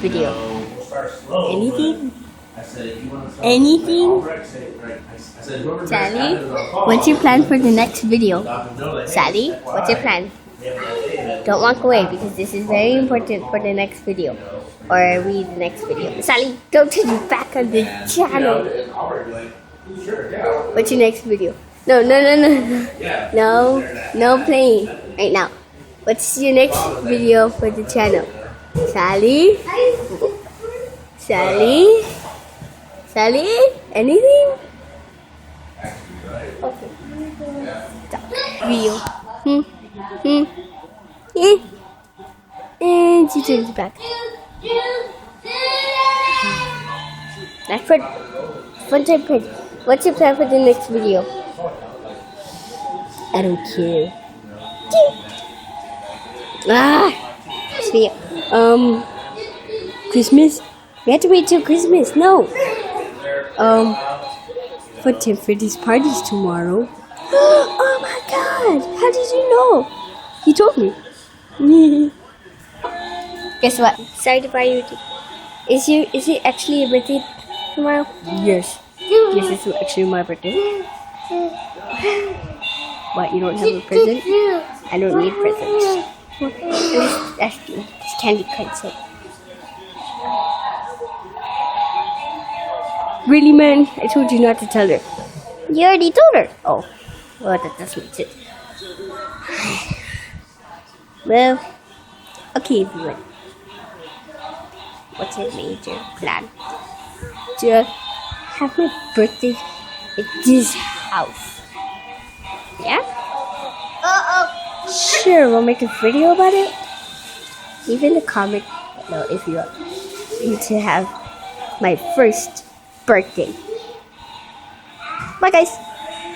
video? Anything? Anything? Sally, what's your plan for the next video? Sally, what's your plan? Don't walk away because this is very important for the next video. Or read the next video. Sally, go to the back of the channel. What's your next video? No. No playing right now. What's your next video for the channel? Sally? Anything? Okay. Video. And she turns back. That's for fun time. What's your plan for the next video? I don't care. Christmas? We have to wait till Christmas. No. Fun time Freddy's party's tomorrow. Oh my God! How did you know? He told me. Guess what? Sorry to buy you. Is it actually your birthday tomorrow? Yes. Yes, it's actually my birthday. What? You don't have a present? I don't need presents. I'm just asking. This candy card set. Really, man? I told you not to tell her. You already told her. Oh, well, that does make sense. Well, okay, everyone. What's your major plan? To have my birthday at this house. Yeah? Sure, we'll make a video about it. Leave in the comment below if you want me to have my first birthday. Bye, guys.